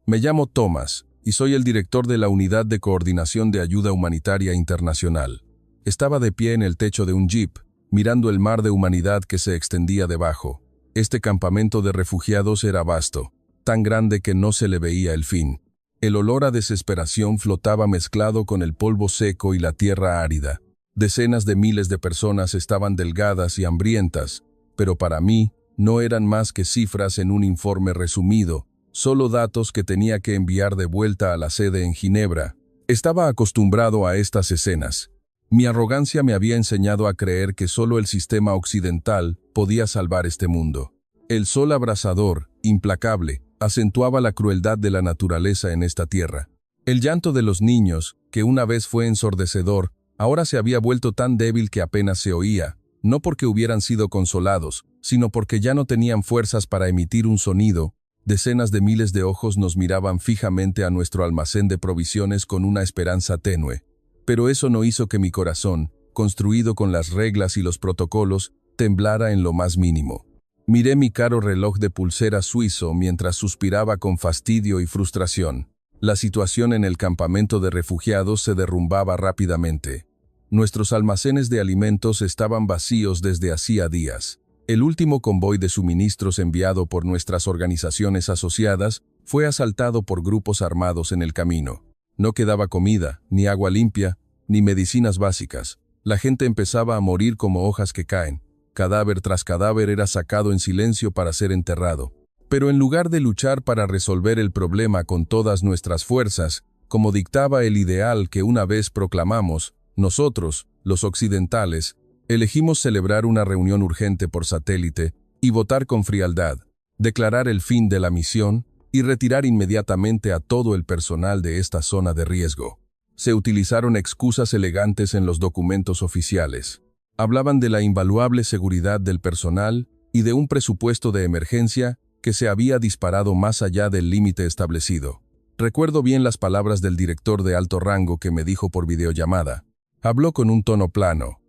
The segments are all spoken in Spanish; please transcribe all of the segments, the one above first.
Me llamo Thomas y soy el director de la Unidad de Coordinación de Ayuda Humanitaria Internacional. Estaba de pie en el techo de un jeep, mirando el mar de humanidad que se extendía debajo. Este campamento de refugiados era vasto, tan grande que no se le veía el fin. El olor a desesperación flotaba mezclado con el polvo seco y la tierra árida. Decenas de miles de personas estaban delgadas y hambrientas, pero para mí no eran más que cifras en un informe resumido, solo datos que tenía que enviar de vuelta a la sede en Ginebra. Estaba acostumbrado a estas escenas. Mi arrogancia me había enseñado a creer que solo el sistema occidental podía salvar este mundo. El sol abrasador, implacable, acentuaba la crueldad de la naturaleza en esta tierra. El llanto de los niños, que una vez fue ensordecedor, ahora se había vuelto tan débil que apenas se oía, no porque hubieran sido consolados, sino porque ya no tenían fuerzas para emitir un sonido. Decenas de miles de ojos nos miraban fijamente a nuestro almacén de provisiones con una esperanza tenue. Pero eso no hizo que mi corazón, construido con las reglas y los protocolos, temblara en lo más mínimo. Miré mi caro reloj de pulsera suizo mientras suspiraba con fastidio y frustración. La situación en el campamento de refugiados se derrumbaba rápidamente. Nuestros almacenes de alimentos estaban vacíos desde hacía días. El último convoy de suministros enviado por nuestras organizaciones asociadas fue asaltado por grupos armados en el camino. No quedaba comida, ni agua limpia, ni medicinas básicas. La gente empezaba a morir como hojas que caen. Cadáver tras cadáver era sacado en silencio para ser enterrado. Pero en lugar de luchar para resolver el problema con todas nuestras fuerzas, como dictaba el ideal que una vez proclamamos, nosotros, los occidentales, elegimos celebrar una reunión urgente por satélite y votar con frialdad, declarar el fin de la misión y retirar inmediatamente a todo el personal de esta zona de riesgo. Se utilizaron excusas elegantes en los documentos oficiales. Hablaban de la invaluable seguridad del personal y de un presupuesto de emergencia que se había disparado más allá del límite establecido. Recuerdo bien las palabras del director de alto rango que me dijo por videollamada. Habló con un tono plano.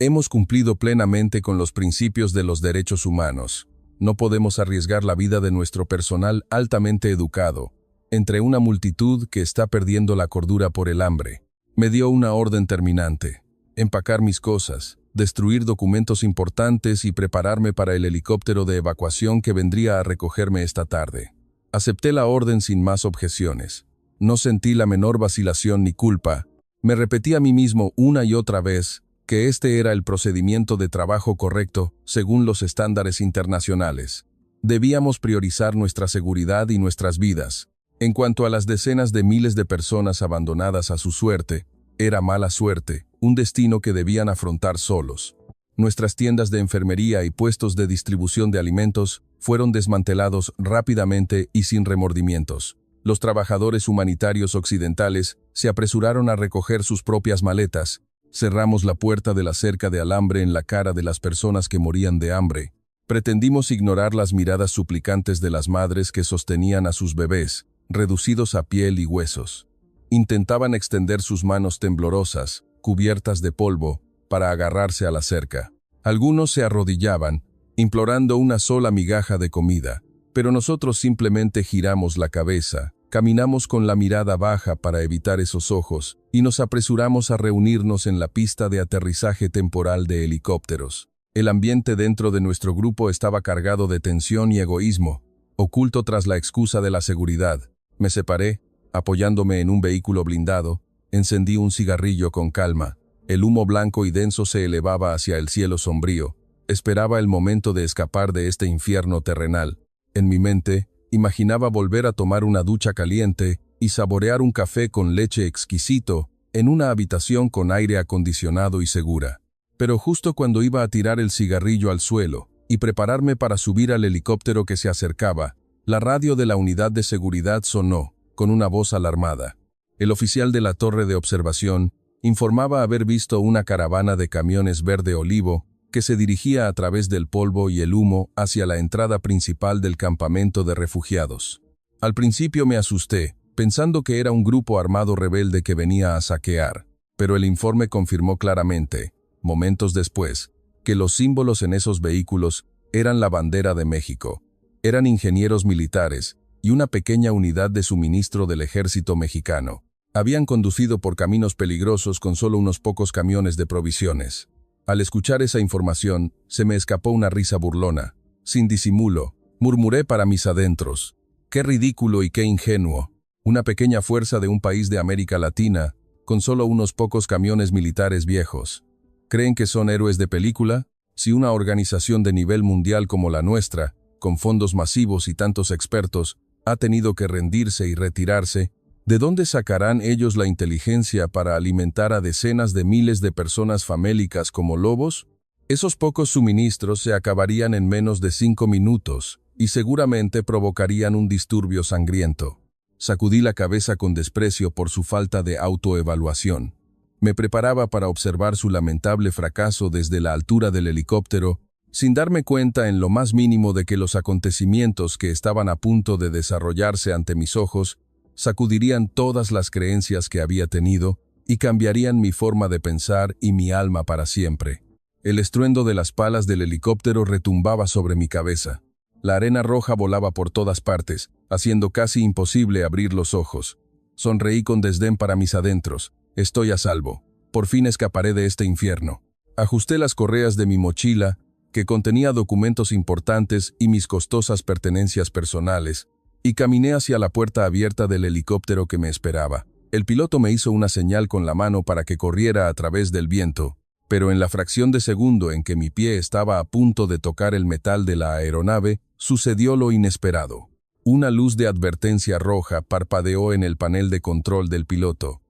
Hemos cumplido plenamente con los principios de los derechos humanos. No podemos arriesgar la vida de nuestro personal altamente educado, entre una multitud que está perdiendo la cordura por el hambre. Me dio una orden terminante: empacar mis cosas, destruir documentos importantes y prepararme para el helicóptero de evacuación que vendría a recogerme esta tarde. Acepté la orden sin más objeciones. No sentí la menor vacilación ni culpa. Me repetí a mí mismo una y otra vez que este era el procedimiento de trabajo correcto según los estándares internacionales. Debíamos priorizar nuestra seguridad y nuestras vidas. En cuanto a las decenas de miles de personas abandonadas a su suerte, era mala suerte, un destino que debían afrontar solos. Nuestras tiendas de enfermería y puestos de distribución de alimentos fueron desmantelados rápidamente y sin remordimientos. Los trabajadores humanitarios occidentales se apresuraron a recoger sus propias maletas. Cerramos la puerta de la cerca de alambre en la cara de las personas que morían de hambre. Pretendimos ignorar las miradas suplicantes de las madres que sostenían a sus bebés, reducidos a piel y huesos. Intentaban extender sus manos temblorosas, cubiertas de polvo, para agarrarse a la cerca. Algunos se arrodillaban, implorando una sola migaja de comida, pero nosotros simplemente giramos la cabeza, caminamos con la mirada baja para evitar esos ojos y nos apresuramos a reunirnos en la pista de aterrizaje temporal de helicópteros. El ambiente dentro de nuestro grupo estaba cargado de tensión y egoísmo, oculto tras la excusa de la seguridad. Me separé, apoyándome en un vehículo blindado, encendí un cigarrillo con calma. El humo blanco y denso se elevaba hacia el cielo sombrío. Esperaba el momento de escapar de este infierno terrenal. En mi mente, imaginaba volver a tomar una ducha caliente y saborear un café con leche exquisito en una habitación con aire acondicionado y segura. Pero justo cuando iba a tirar el cigarrillo al suelo y prepararme para subir al helicóptero que se acercaba, la radio de la unidad de seguridad sonó, con una voz alarmada. El oficial de la torre de observación informaba haber visto una caravana de camiones verde olivo que se dirigía a través del polvo y el humo hacia la entrada principal del campamento de refugiados. Al principio me asusté, pensando que era un grupo armado rebelde que venía a saquear, pero el informe confirmó claramente, momentos después, que los símbolos en esos vehículos eran la bandera de México. Eran ingenieros militares, y una pequeña unidad de suministro del ejército mexicano. Habían conducido por caminos peligrosos con solo unos pocos camiones de provisiones. Al escuchar esa información, se me escapó una risa burlona. Sin disimulo, murmuré para mis adentros. ¡Qué ridículo y qué ingenuo! Una pequeña fuerza de un país de América Latina, con solo unos pocos camiones militares viejos. ¿Creen que son héroes de película? Si una organización de nivel mundial como la nuestra, con fondos masivos y tantos expertos, ha tenido que rendirse y retirarse, ¿de dónde sacarán ellos la inteligencia para alimentar a decenas de miles de personas famélicas como lobos? Esos pocos suministros se acabarían en menos de 5 minutos y seguramente provocarían un disturbio sangriento. Sacudí la cabeza con desprecio por su falta de autoevaluación. Me preparaba para observar su lamentable fracaso desde la altura del helicóptero, sin darme cuenta en lo más mínimo de que los acontecimientos que estaban a punto de desarrollarse ante mis ojos sacudirían todas las creencias que había tenido y cambiarían mi forma de pensar y mi alma para siempre. El estruendo de las palas del helicóptero retumbaba sobre mi cabeza. La arena roja volaba por todas partes, haciendo casi imposible abrir los ojos. Sonreí con desdén para mis adentros. Estoy a salvo. Por fin escaparé de este infierno. Ajusté las correas de mi mochila, que contenía documentos importantes y mis costosas pertenencias personales, y caminé hacia la puerta abierta del helicóptero que me esperaba. El piloto me hizo una señal con la mano para que corriera a través del viento, pero en la fracción de segundo en que mi pie estaba a punto de tocar el metal de la aeronave, sucedió lo inesperado. Una luz de advertencia roja parpadeó en el panel de control del piloto.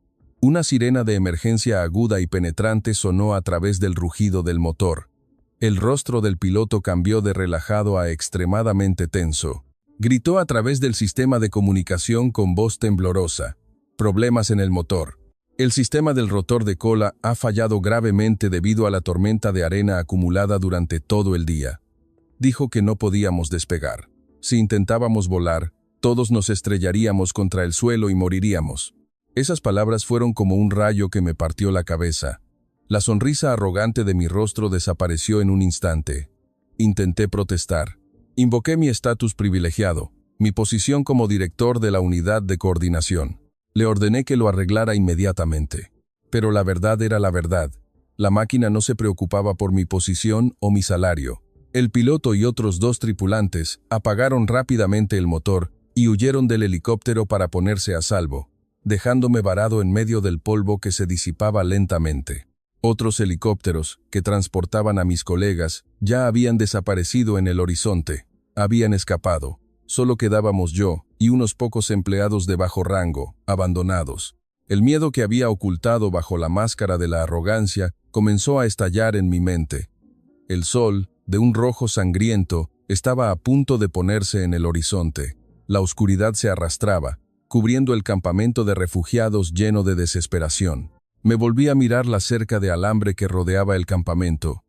Una sirena de emergencia aguda y penetrante sonó a través del rugido del motor. El rostro del piloto cambió de relajado a extremadamente tenso. Gritó a través del sistema de comunicación con voz temblorosa. Problemas en el motor. El sistema del rotor de cola ha fallado gravemente debido a la tormenta de arena acumulada durante todo el día. Dijo que no podíamos despegar. Si intentábamos volar, todos nos estrellaríamos contra el suelo y moriríamos. Esas palabras fueron como un rayo que me partió la cabeza. La sonrisa arrogante de mi rostro desapareció en un instante. Intenté protestar. Invoqué mi estatus privilegiado, mi posición como director de la unidad de coordinación. Le ordené que lo arreglara inmediatamente. Pero la verdad era la verdad. La máquina no se preocupaba por mi posición o mi salario. El piloto y otros 2 tripulantes apagaron rápidamente el motor y huyeron del helicóptero para ponerse a salvo, dejándome varado en medio del polvo que se disipaba lentamente. Otros helicópteros, que transportaban a mis colegas, ya habían desaparecido en el horizonte. Habían escapado. Solo quedábamos yo y unos pocos empleados de bajo rango, abandonados. El miedo que había ocultado bajo la máscara de la arrogancia comenzó a estallar en mi mente. El sol, de un rojo sangriento, estaba a punto de ponerse en el horizonte. La oscuridad se arrastraba, cubriendo el campamento de refugiados lleno de desesperación. Me volví a mirar la cerca de alambre que rodeaba el campamento.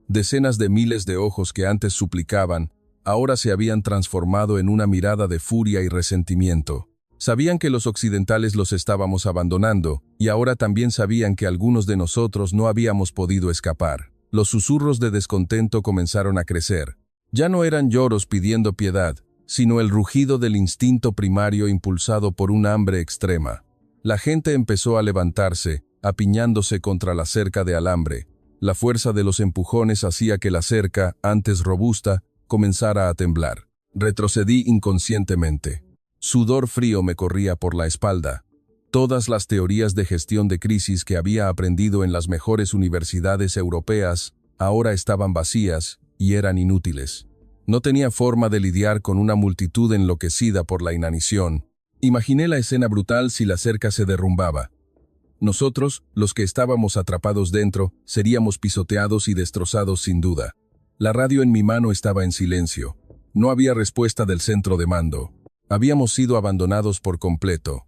Decenas de miles de ojos que antes suplicaban, ahora se habían transformado en una mirada de furia y resentimiento. Sabían que los occidentales los estábamos abandonando, y ahora también sabían que algunos de nosotros no habíamos podido escapar. Los susurros de descontento comenzaron a crecer. Ya no eran lloros pidiendo piedad, sino el rugido del instinto primario impulsado por un hambre extrema. La gente empezó a levantarse, apiñándose contra la cerca de alambre. La fuerza de los empujones hacía que la cerca, antes robusta, comenzara a temblar. Retrocedí inconscientemente. Sudor frío me corría por la espalda. Todas las teorías de gestión de crisis que había aprendido en las mejores universidades europeas ahora estaban vacías y eran inútiles. No tenía forma de lidiar con una multitud enloquecida por la inanición. Imaginé la escena brutal si la cerca se derrumbaba. Nosotros, los que estábamos atrapados dentro, seríamos pisoteados y destrozados sin duda. La radio en mi mano estaba en silencio. No había respuesta del centro de mando. Habíamos sido abandonados por completo.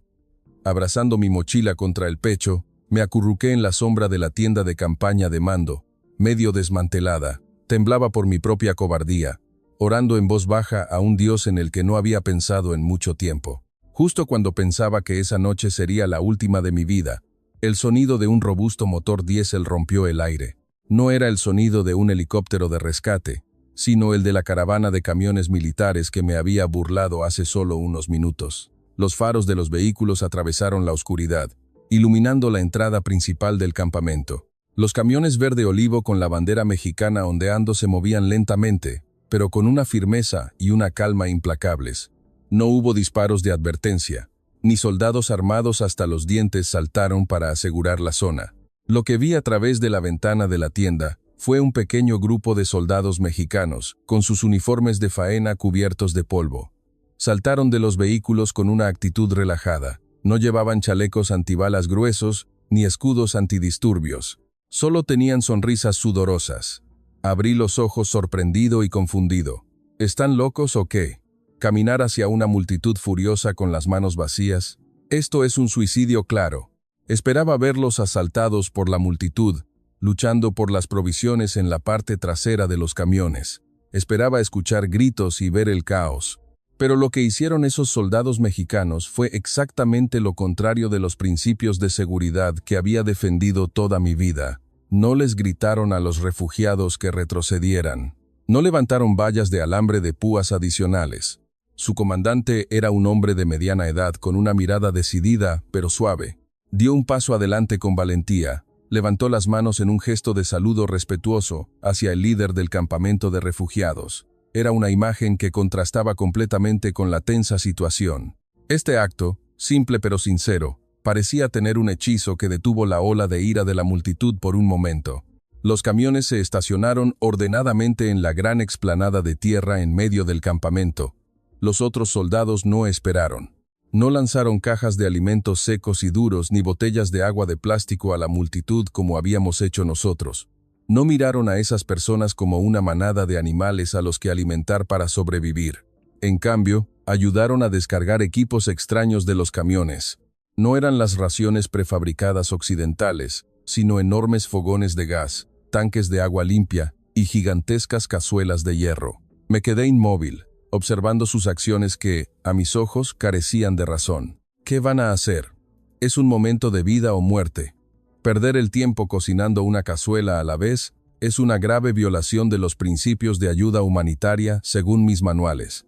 Abrazando mi mochila contra el pecho, me acurruqué en la sombra de la tienda de campaña de mando, medio desmantelada. Temblaba por mi propia cobardía, orando en voz baja a un Dios en el que no había pensado en mucho tiempo. Justo cuando pensaba que esa noche sería la última de mi vida, el sonido de un robusto motor diésel rompió el aire. No era el sonido de un helicóptero de rescate, sino el de la caravana de camiones militares que me había burlado hace solo unos minutos. Los faros de los vehículos atravesaron la oscuridad, iluminando la entrada principal del campamento. Los camiones verde olivo con la bandera mexicana ondeando se movían lentamente, pero con una firmeza y una calma implacables. No hubo disparos de advertencia, ni soldados armados hasta los dientes saltaron para asegurar la zona. Lo que vi a través de la ventana de la tienda fue un pequeño grupo de soldados mexicanos, con sus uniformes de faena cubiertos de polvo. Saltaron de los vehículos con una actitud relajada. No llevaban chalecos antibalas gruesos, ni escudos antidisturbios. Solo tenían sonrisas sudorosas. Abrí los ojos sorprendido y confundido. ¿Están locos o qué? ¿Caminar hacia una multitud furiosa con las manos vacías? Esto es un suicidio claro. Esperaba verlos asaltados por la multitud, luchando por las provisiones en la parte trasera de los camiones. Esperaba escuchar gritos y ver el caos. Pero lo que hicieron esos soldados mexicanos fue exactamente lo contrario de los principios de seguridad que había defendido toda mi vida. No les gritaron a los refugiados que retrocedieran. No levantaron vallas de alambre de púas adicionales. Su comandante era un hombre de mediana edad con una mirada decidida, pero suave. Dio un paso adelante con valentía. Levantó las manos en un gesto de saludo respetuoso hacia el líder del campamento de refugiados. Era una imagen que contrastaba completamente con la tensa situación. Este acto, simple pero sincero, parecía tener un hechizo que detuvo la ola de ira de la multitud por un momento. Los camiones se estacionaron ordenadamente en la gran explanada de tierra en medio del campamento. Los otros soldados no esperaron. No lanzaron cajas de alimentos secos y duros ni botellas de agua de plástico a la multitud como habíamos hecho nosotros. No miraron a esas personas como una manada de animales a los que alimentar para sobrevivir. En cambio, ayudaron a descargar equipos extraños de los camiones. No eran las raciones prefabricadas occidentales, sino enormes fogones de gas, tanques de agua limpia y gigantescas cazuelas de hierro. Me quedé inmóvil, observando sus acciones que, a mis ojos, carecían de razón. ¿Qué van a hacer? Es un momento de vida o muerte. Perder el tiempo cocinando una cazuela a la vez es una grave violación de los principios de ayuda humanitaria según mis manuales.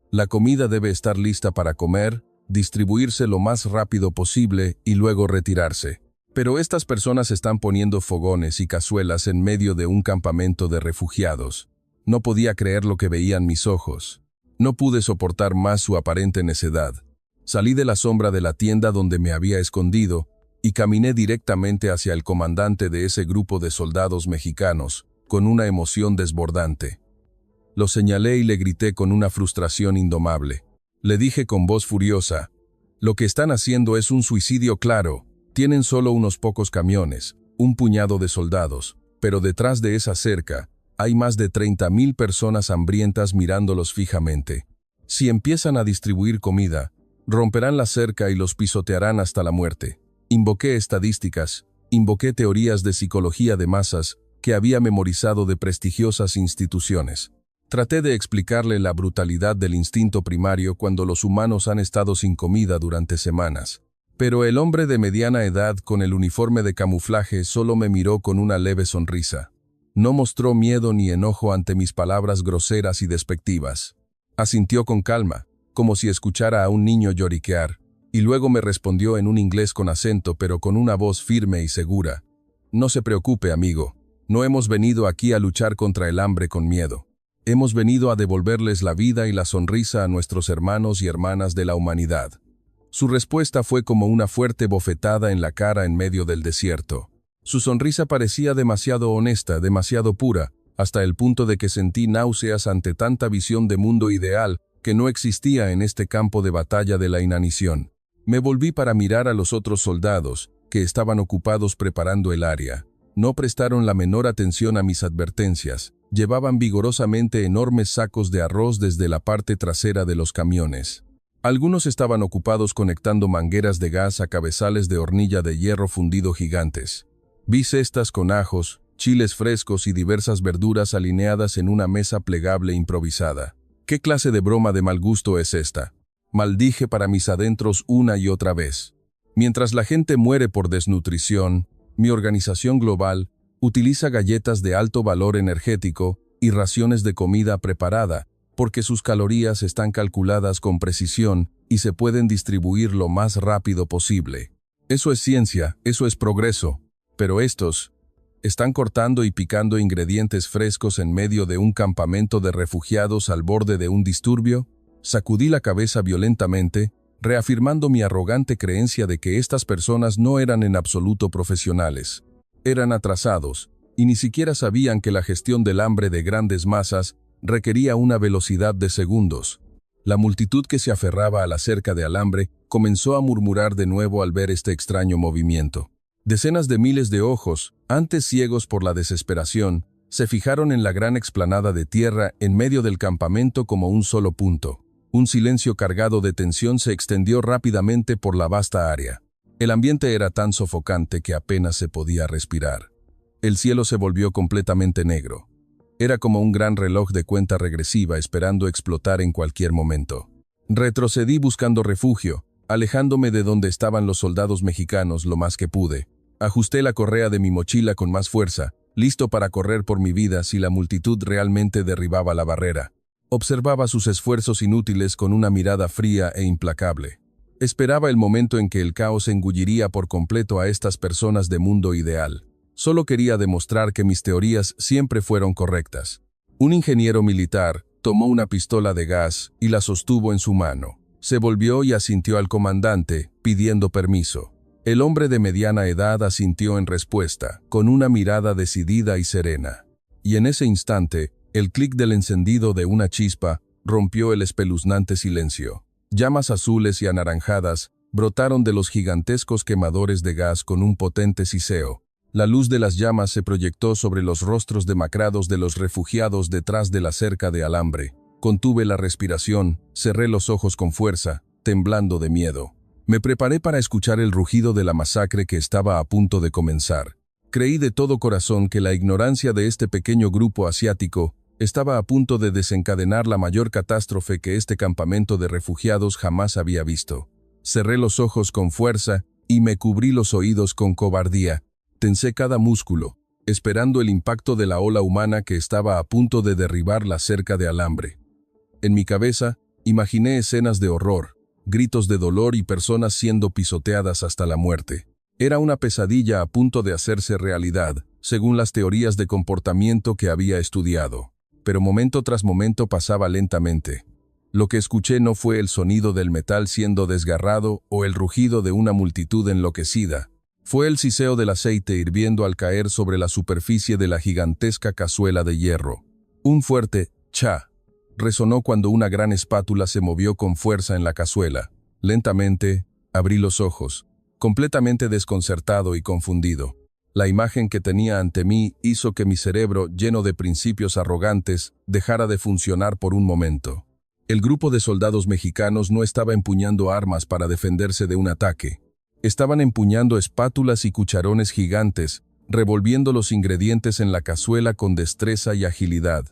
La comida debe estar lista para comer, distribuirse lo más rápido posible y luego retirarse. Pero estas personas están poniendo fogones y cazuelas en medio de un campamento de refugiados. No podía creer lo que veían mis ojos. No pude soportar más su aparente necedad. Salí de la sombra de la tienda donde me había escondido y caminé directamente hacia el comandante de ese grupo de soldados mexicanos, con una emoción desbordante. Lo señalé y le grité con una frustración indomable. Le dije con voz furiosa, «Lo que están haciendo es un suicidio claro. Tienen solo unos pocos camiones, un puñado de soldados, pero detrás de esa cerca hay más de 30,000 personas hambrientas mirándolos fijamente. Si empiezan a distribuir comida, romperán la cerca y los pisotearán hasta la muerte». Invoqué estadísticas, invoqué teorías de psicología de masas que había memorizado de prestigiosas instituciones. Traté de explicarle la brutalidad del instinto primario cuando los humanos han estado sin comida durante semanas. Pero el hombre de mediana edad con el uniforme de camuflaje solo me miró con una leve sonrisa. No mostró miedo ni enojo ante mis palabras groseras y despectivas. Asintió con calma, como si escuchara a un niño lloriquear. Y luego me respondió en un inglés con acento pero con una voz firme y segura. «No se preocupe, amigo. No hemos venido aquí a luchar contra el hambre con miedo. Hemos venido a devolverles la vida y la sonrisa a nuestros hermanos y hermanas de la humanidad». Su respuesta fue como una fuerte bofetada en la cara en medio del desierto. Su sonrisa parecía demasiado honesta, demasiado pura, hasta el punto de que sentí náuseas ante tanta visión de mundo ideal que no existía en este campo de batalla de la inanición. Me volví para mirar a los otros soldados, que estaban ocupados preparando el área. No prestaron la menor atención a mis advertencias. Llevaban vigorosamente enormes sacos de arroz desde la parte trasera de los camiones. Algunos estaban ocupados conectando mangueras de gas a cabezales de hornilla de hierro fundido gigantes. Vi cestas con ajos, chiles frescos y diversas verduras alineadas en una mesa plegable improvisada. ¿Qué clase de broma de mal gusto es esta? Maldije para mis adentros una y otra vez. Mientras la gente muere por desnutrición, mi organización global utiliza galletas de alto valor energético y raciones de comida preparada, porque sus calorías están calculadas con precisión y se pueden distribuir lo más rápido posible. Eso es ciencia, eso es progreso, pero estos están cortando y picando ingredientes frescos en medio de un campamento de refugiados al borde de un disturbio. Sacudí la cabeza violentamente, reafirmando mi arrogante creencia de que estas personas no eran en absoluto profesionales. Eran atrasados, y ni siquiera sabían que la gestión del hambre de grandes masas requería una velocidad de segundos. La multitud que se aferraba a la cerca de alambre comenzó a murmurar de nuevo al ver este extraño movimiento. Decenas de miles de ojos, antes ciegos por la desesperación, se fijaron en la gran explanada de tierra en medio del campamento como un solo punto. Un silencio cargado de tensión se extendió rápidamente por la vasta área. El ambiente era tan sofocante que apenas se podía respirar. El cielo se volvió completamente negro. Era como un gran reloj de cuenta regresiva esperando explotar en cualquier momento. Retrocedí buscando refugio, alejándome de donde estaban los soldados mexicanos lo más que pude. Ajusté la correa de mi mochila con más fuerza, listo para correr por mi vida si la multitud realmente derribaba la barrera. Observaba sus esfuerzos inútiles con una mirada fría e implacable. Esperaba el momento en que el caos engulliría por completo a estas personas de mundo ideal. Solo quería demostrar que mis teorías siempre fueron correctas. Un ingeniero militar tomó una pistola de gas y la sostuvo en su mano. Se volvió y asintió al comandante, pidiendo permiso. El hombre de mediana edad asintió en respuesta, con una mirada decidida y serena. Y en ese instante, el clic del encendido de una chispa rompió el espeluznante silencio. Llamas azules y anaranjadas brotaron de los gigantescos quemadores de gas con un potente siseo. La luz de las llamas se proyectó sobre los rostros demacrados de los refugiados detrás de la cerca de alambre. Contuve la respiración, cerré los ojos con fuerza, temblando de miedo. Me preparé para escuchar el rugido de la masacre que estaba a punto de comenzar. Creí de todo corazón que la ignorancia de este pequeño grupo asiático estaba a punto de desencadenar la mayor catástrofe que este campamento de refugiados jamás había visto. Cerré los ojos con fuerza y me cubrí los oídos con cobardía. Tensé cada músculo, esperando el impacto de la ola humana que estaba a punto de derribar la cerca de alambre. En mi cabeza, imaginé escenas de horror, gritos de dolor y personas siendo pisoteadas hasta la muerte. Era una pesadilla a punto de hacerse realidad, según las teorías de comportamiento que había estudiado. Pero momento tras momento pasaba lentamente. Lo que escuché no fue el sonido del metal siendo desgarrado o el rugido de una multitud enloquecida. Fue el siseo del aceite hirviendo al caer sobre la superficie de la gigantesca cazuela de hierro. Un fuerte «cha» resonó cuando una gran espátula se movió con fuerza en la cazuela. Lentamente, abrí los ojos, completamente desconcertado y confundido. La imagen que tenía ante mí hizo que mi cerebro, lleno de principios arrogantes, dejara de funcionar por un momento. El grupo de soldados mexicanos no estaba empuñando armas para defenderse de un ataque. Estaban empuñando espátulas y cucharones gigantes, revolviendo los ingredientes en la cazuela con destreza y agilidad.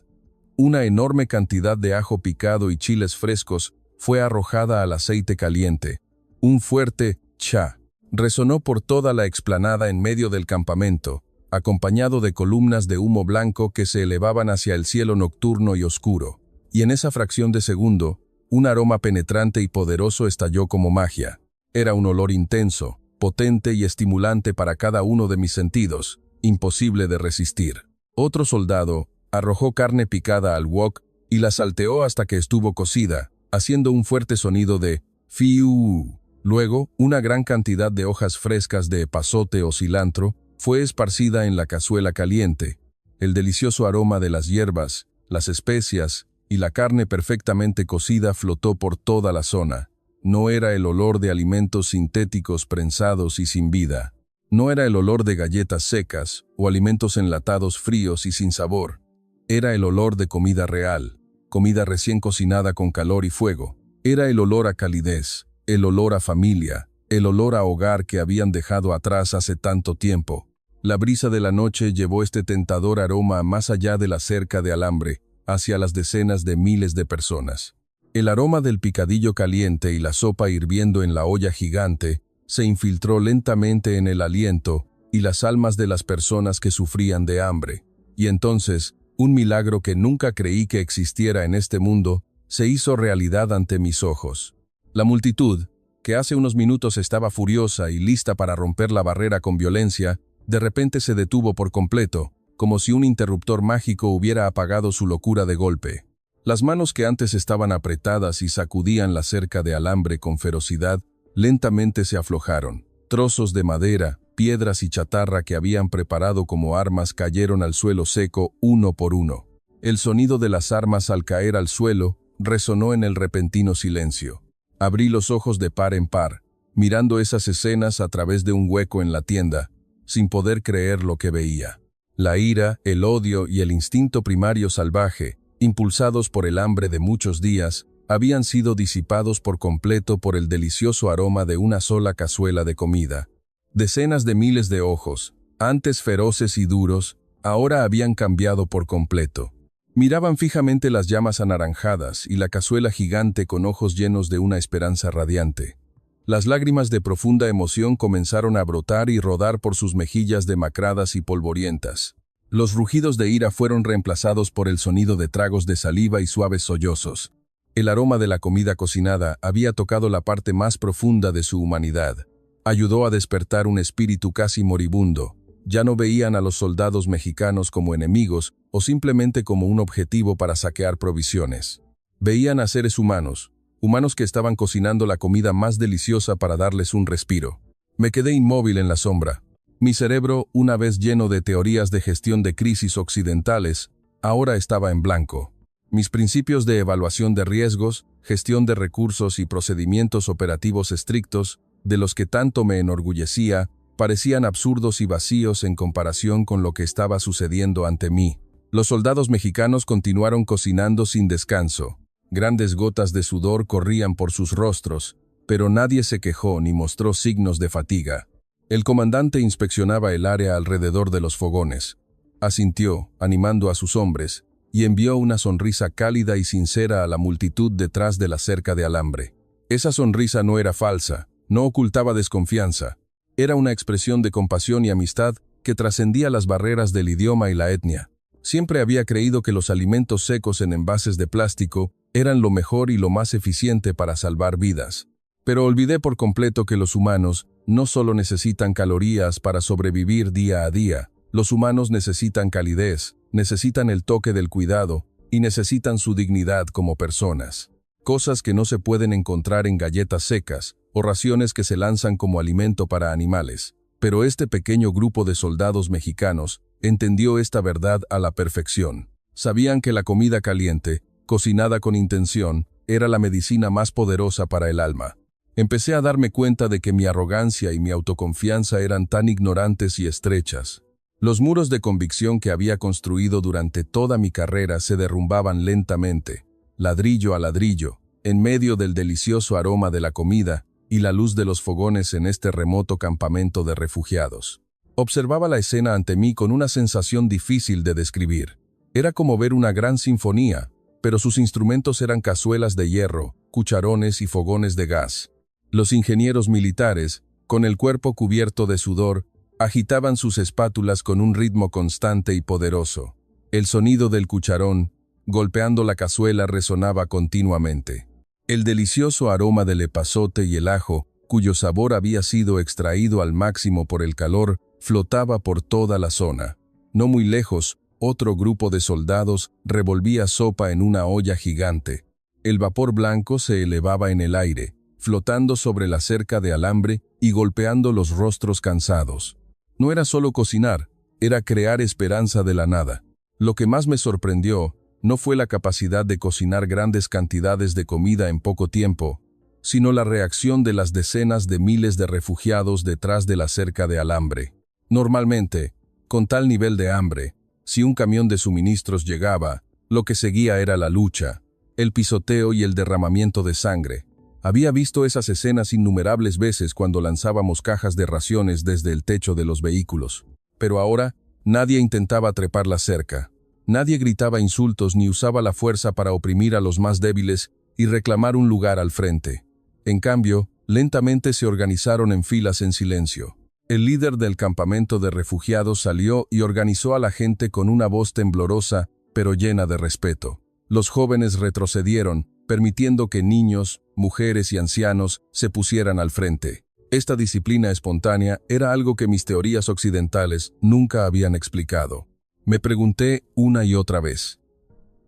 Una enorme cantidad de ajo picado y chiles frescos fue arrojada al aceite caliente. Un fuerte «cha» resonó por toda la explanada en medio del campamento, acompañado de columnas de humo blanco que se elevaban hacia el cielo nocturno y oscuro. Y en esa fracción de segundo, un aroma penetrante y poderoso estalló como magia. Era un olor intenso, potente y estimulante para cada uno de mis sentidos, imposible de resistir. Otro soldado arrojó carne picada al wok y la salteó hasta que estuvo cocida, haciendo un fuerte sonido de «fiu». Luego, una gran cantidad de hojas frescas de epazote o cilantro fue esparcida en la cazuela caliente. El delicioso aroma de las hierbas, las especias y la carne perfectamente cocida flotó por toda la zona. No era el olor de alimentos sintéticos prensados y sin vida. No era el olor de galletas secas o alimentos enlatados fríos y sin sabor. Era el olor de comida real, comida recién cocinada con calor y fuego. Era el olor a calidez, el olor a familia, el olor a hogar que habían dejado atrás hace tanto tiempo. La brisa de la noche llevó este tentador aroma más allá de la cerca de alambre, hacia las decenas de miles de personas. El aroma del picadillo caliente y la sopa hirviendo en la olla gigante se infiltró lentamente en el aliento y las almas de las personas que sufrían de hambre. Y entonces, Un milagro que nunca creí que existiera en este mundo, se hizo realidad ante mis ojos. La multitud, que hace unos minutos estaba furiosa y lista para romper la barrera con violencia, de repente se detuvo por completo, como si un interruptor mágico hubiera apagado su locura de golpe. Las manos que antes estaban apretadas y sacudían la cerca de alambre con ferocidad, lentamente se aflojaron. Trozos de madera, piedras y chatarra que habían preparado como armas cayeron al suelo seco uno por uno. El sonido de las armas al caer al suelo resonó en el repentino silencio. Abrí los ojos de par en par, mirando esas escenas a través de un hueco en la tienda, sin poder creer lo que veía. La ira, el odio y el instinto primario salvaje, impulsados por el hambre de muchos días, habían sido disipados por completo por el delicioso aroma de una sola cazuela de comida. Decenas de miles de ojos, antes feroces y duros, ahora habían cambiado por completo. Miraban fijamente las llamas anaranjadas y la cazuela gigante con ojos llenos de una esperanza radiante. Las lágrimas de profunda emoción comenzaron a brotar y rodar por sus mejillas demacradas y polvorientas. Los rugidos de ira fueron reemplazados por el sonido de tragos de saliva y suaves sollozos. El aroma de la comida cocinada había tocado la parte más profunda de su humanidad. Ayudó a despertar un espíritu casi moribundo. Ya no veían a los soldados mexicanos como enemigos o simplemente como un objetivo para saquear provisiones. Veían a seres humanos, humanos que estaban cocinando la comida más deliciosa para darles un respiro. Me quedé inmóvil en la sombra. Mi cerebro, una vez lleno de teorías de gestión de crisis occidentales, ahora estaba en blanco. Mis principios de evaluación de riesgos, gestión de recursos y procedimientos operativos estrictos, de los que tanto me enorgullecía, parecían absurdos y vacíos en comparación con lo que estaba sucediendo ante mí. Los soldados mexicanos continuaron cocinando sin descanso. Grandes gotas de sudor corrían por sus rostros, pero nadie se quejó ni mostró signos de fatiga. El comandante inspeccionaba el área alrededor de los fogones. Asintió, animando a sus hombres, y envió una sonrisa cálida y sincera a la multitud detrás de la cerca de alambre. Esa sonrisa no era falsa, no ocultaba desconfianza. Era una expresión de compasión y amistad que trascendía las barreras del idioma y la etnia. Siempre había creído que los alimentos secos en envases de plástico eran lo mejor y lo más eficiente para salvar vidas. Pero olvidé por completo que los humanos no solo necesitan calorías para sobrevivir día a día. Los humanos necesitan calidez, necesitan el toque del cuidado y necesitan su dignidad como personas. Cosas que no se pueden encontrar en galletas secas o raciones que se lanzan como alimento para animales. Pero este pequeño grupo de soldados mexicanos entendió esta verdad a la perfección. Sabían que la comida caliente, cocinada con intención, era la medicina más poderosa para el alma. Empecé a darme cuenta de que mi arrogancia y mi autoconfianza eran tan ignorantes y estrechas. Los muros de convicción que había construido durante toda mi carrera se derrumbaban lentamente, ladrillo a ladrillo, en medio del delicioso aroma de la comida y la luz de los fogones en este remoto campamento de refugiados. Observaba la escena ante mí con una sensación difícil de describir. Era como ver una gran sinfonía, pero sus instrumentos eran cazuelas de hierro, cucharones y fogones de gas. Los ingenieros militares, con el cuerpo cubierto de sudor, agitaban sus espátulas con un ritmo constante y poderoso. El sonido del cucharón, golpeando la cazuela, resonaba continuamente. El delicioso aroma del epazote y el ajo, cuyo sabor había sido extraído al máximo por el calor, flotaba por toda la zona. No muy lejos, otro grupo de soldados revolvía sopa en una olla gigante. El vapor blanco se elevaba en el aire, flotando sobre la cerca de alambre y golpeando los rostros cansados. No era solo cocinar, era crear esperanza de la nada. Lo que más me sorprendió no fue la capacidad de cocinar grandes cantidades de comida en poco tiempo, sino la reacción de las decenas de miles de refugiados detrás de la cerca de alambre. Normalmente, con tal nivel de hambre, si un camión de suministros llegaba, lo que seguía era la lucha, el pisoteo y el derramamiento de sangre. Había visto esas escenas innumerables veces cuando lanzábamos cajas de raciones desde el techo de los vehículos. Pero ahora, nadie intentaba trepar la cerca. Nadie gritaba insultos ni usaba la fuerza para oprimir a los más débiles y reclamar un lugar al frente. En cambio, lentamente se organizaron en filas en silencio. El líder del campamento de refugiados salió y organizó a la gente con una voz temblorosa, pero llena de respeto. Los jóvenes retrocedieron, permitiendo que niños, mujeres y ancianos se pusieran al frente. Esta disciplina espontánea era algo que mis teorías occidentales nunca habían explicado. Me pregunté una y otra vez,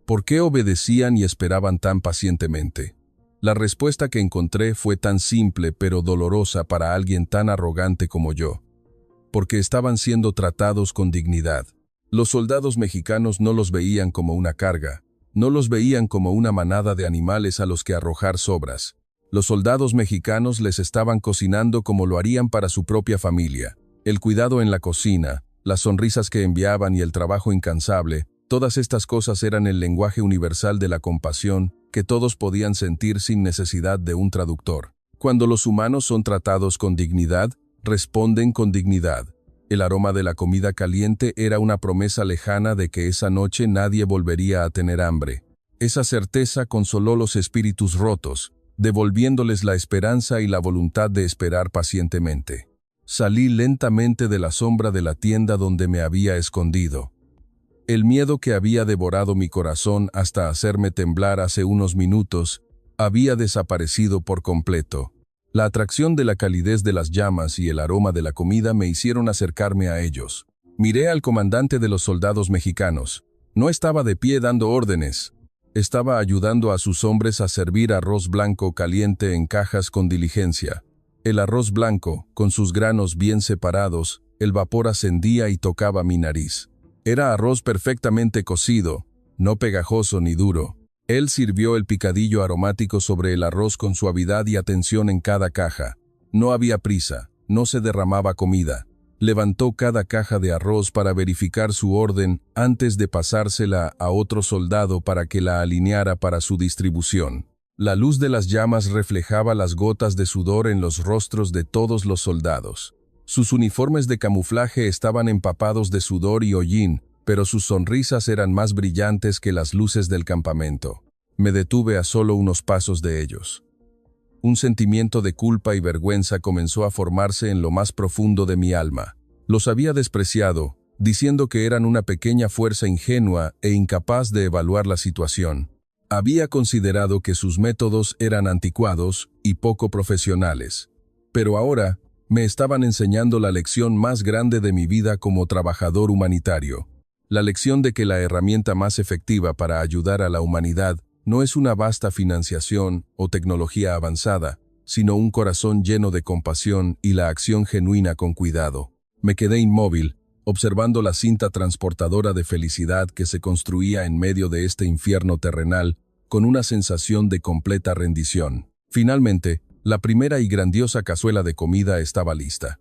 ¿por qué obedecían y esperaban tan pacientemente? La respuesta que encontré fue tan simple pero dolorosa para alguien tan arrogante como yo. Porque estaban siendo tratados con dignidad. Los soldados mexicanos no los veían como una carga, no los veían como una manada de animales a los que arrojar sobras. Los soldados mexicanos les estaban cocinando como lo harían para su propia familia. El cuidado en la cocina, las sonrisas que enviaban y el trabajo incansable, todas estas cosas eran el lenguaje universal de la compasión que todos podían sentir sin necesidad de un traductor. Cuando los humanos son tratados con dignidad, responden con dignidad. El aroma de la comida caliente era una promesa lejana de que esa noche nadie volvería a tener hambre. Esa certeza consoló los espíritus rotos, devolviéndoles la esperanza y la voluntad de esperar pacientemente. Salí lentamente de la sombra de la tienda donde me había escondido. El miedo que había devorado mi corazón hasta hacerme temblar hace unos minutos había desaparecido por completo. La atracción de la calidez de las llamas y el aroma de la comida me hicieron acercarme a ellos. Miré al comandante de los soldados mexicanos. No estaba de pie dando órdenes. Estaba ayudando a sus hombres a servir arroz blanco caliente en cajas con diligencia. El arroz blanco, con sus granos bien separados, el vapor ascendía y tocaba mi nariz. Era arroz perfectamente cocido, no pegajoso ni duro. Él sirvió el picadillo aromático sobre el arroz con suavidad y atención en cada caja. No había prisa, no se derramaba comida. Levantó cada caja de arroz para verificar su orden antes de pasársela a otro soldado para que la alineara para su distribución. La luz de las llamas reflejaba las gotas de sudor en los rostros de todos los soldados. Sus uniformes de camuflaje estaban empapados de sudor y hollín, pero sus sonrisas eran más brillantes que las luces del campamento. Me detuve a solo unos pasos de ellos. Un sentimiento de culpa y vergüenza comenzó a formarse en lo más profundo de mi alma. Los había despreciado, diciendo que eran una pequeña fuerza ingenua e incapaz de evaluar la situación. Había considerado que sus métodos eran anticuados y poco profesionales. Pero ahora me estaban enseñando la lección más grande de mi vida como trabajador humanitario. La lección de que la herramienta más efectiva para ayudar a la humanidad no es una vasta financiación o tecnología avanzada, sino un corazón lleno de compasión y la acción genuina con cuidado. Me quedé inmóvil, observando la cinta transportadora de felicidad que se construía en medio de este infierno terrenal, con una sensación de completa rendición. Finalmente, la primera y grandiosa cazuela de comida estaba lista.